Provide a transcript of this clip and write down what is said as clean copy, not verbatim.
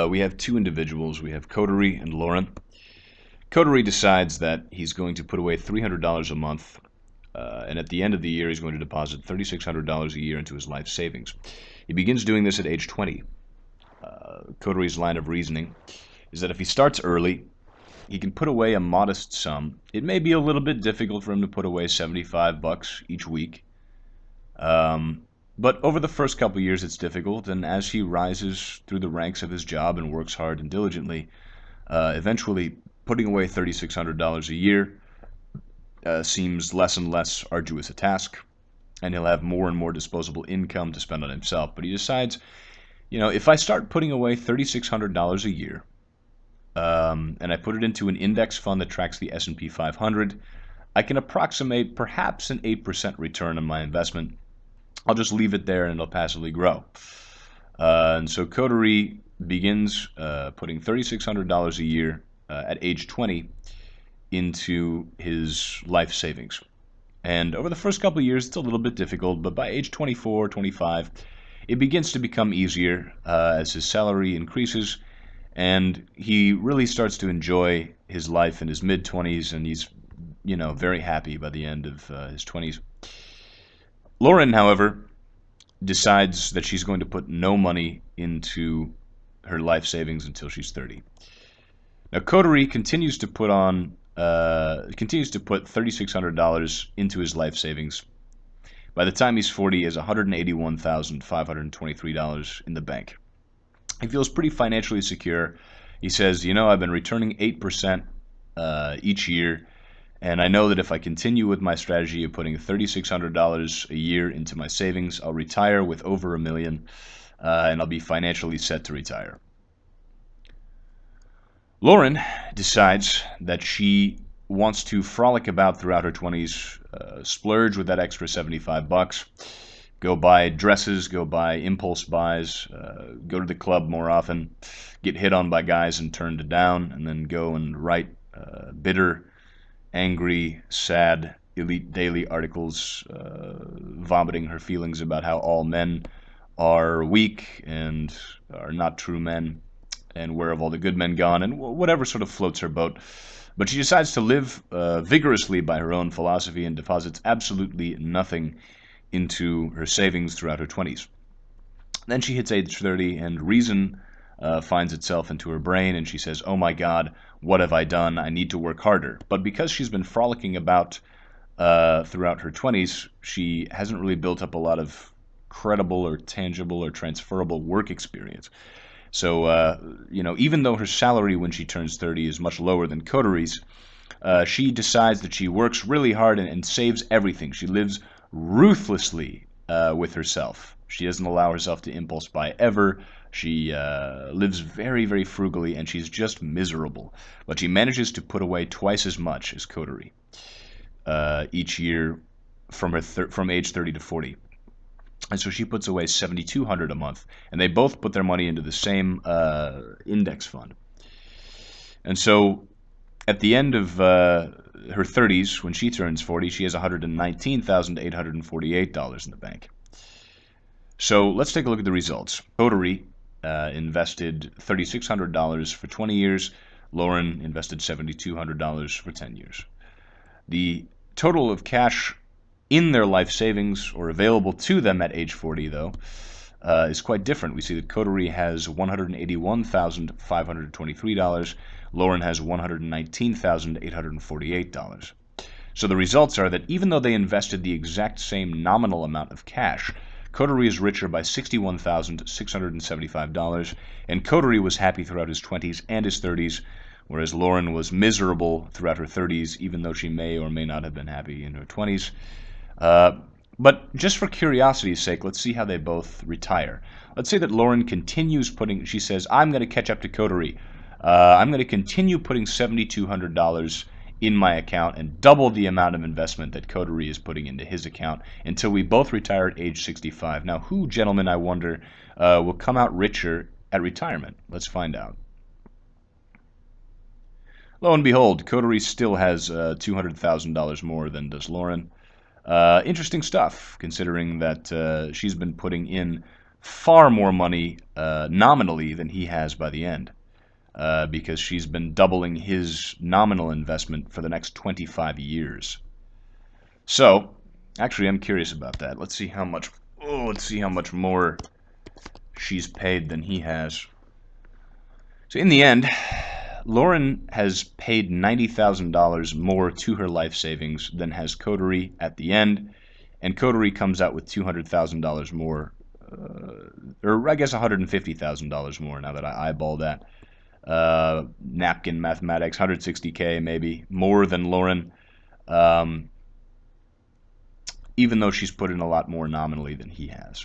We have two individuals. We have Coterie and Lauren. Coterie decides that he's going to put away $300 a month, and at the end of the year, he's going to deposit $3,600 a year into his life savings. He begins doing this at age 20. Coterie's line of reasoning is that if he starts early, he can put away a modest sum. It may be a little bit difficult for him to put away $75 each week. But over the first couple years, it's difficult, and as he rises through the ranks of his job and works hard and diligently, eventually putting away $3,600 a year seems less and less arduous a task, and he'll have more and more disposable income to spend on himself. But he decides, if I start putting away $3,600 a year, and I put it into an index fund that tracks the S&P 500, I can approximate perhaps an 8% return on my investment. I'll just leave it there and it'll passively grow. And so Coterie begins putting $3,600 a year at age 20 into his life savings. And over the first couple of years, it's a little bit difficult, but by age 24, 25, it begins to become easier as his salary increases, and he really starts to enjoy his life in his mid-20s, and he's, very happy by the end of his 20s. Lauren, however, decides that she's going to put no money into her life savings until she's 30. Now, Coterie continues to put $3,600 into his life savings. By the time he's 40, he has $181,523 in the bank. He feels pretty financially secure. He says, I've been returning 8% each year, and I know that if I continue with my strategy of putting $3,600 a year into my savings, I'll retire with over $1 million, and I'll be financially set to retire. Lauren decides that she wants to frolic about throughout her 20s, splurge with that extra $75, go buy dresses, go buy impulse buys, go to the club more often, get hit on by guys and turned down, and then go and write bitter, angry, sad, elite daily articles vomiting her feelings about how all men are weak and are not true men, and where have all the good men gone, and whatever sort of floats her boat. But she decides to live vigorously by her own philosophy and deposits absolutely nothing into her savings throughout her 20s. Then she hits age 30, and reason finds itself into her brain, and she says, oh my God, what have I done? I need to work harder. But because she's been frolicking about throughout her 20s, she hasn't really built up a lot of credible or tangible or transferable work experience. So, even though her salary when she turns 30 is much lower than Coterie's, she decides that she works really hard and saves everything. She lives ruthlessly with herself. She doesn't allow herself to impulse buy ever. She lives very, very frugally, and she's just miserable. But she manages to put away twice as much as Coterie each year from age 30 to 40. And so she puts away $7,200 a month, and they both put their money into the same index fund. And so at the end of her 30s, when she turns 40, she has $119,848 in the bank. So let's take a look at the results. Coterie invested $3,600 for 20 years. Lauren invested $7,200 for 10 years. The total of cash in their life savings, or available to them at age 40, though, is quite different. We see that Coterie has $181,523. Lauren has $119,848. So the results are that even though they invested the exact same nominal amount of cash, Coterie is richer by $61,675, and Coterie was happy throughout his 20s and his 30s, whereas Lauren was miserable throughout her 30s, even though she may or may not have been happy in her 20s. But just for curiosity's sake, let's see how they both retire. Let's say that Lauren continues putting, she says, I'm going to catch up to Coterie. I'm going to continue putting $7,200 in my account and double the amount of investment that Coterie is putting into his account until we both retire at age 65. Now, who, gentlemen, I wonder, will come out richer at retirement? Let's find out. Lo and behold, Coterie still has $200,000 more than does Lauren. Interesting stuff, considering that she's been putting in far more money nominally than he has by the end, because she's been doubling his nominal investment for the next 25 years. So, actually, I'm curious about that. Let's see how much. Oh, let's see how much more she's paid than he has. So in the end, Lauren has paid $90,000 more to her life savings than has Coterie at the end, and Coterie comes out with $200,000 more, or I guess $150,000 more now that I eyeball that. Napkin mathematics, 160K maybe, more than Lauren, even though she's put in a lot more nominally than he has.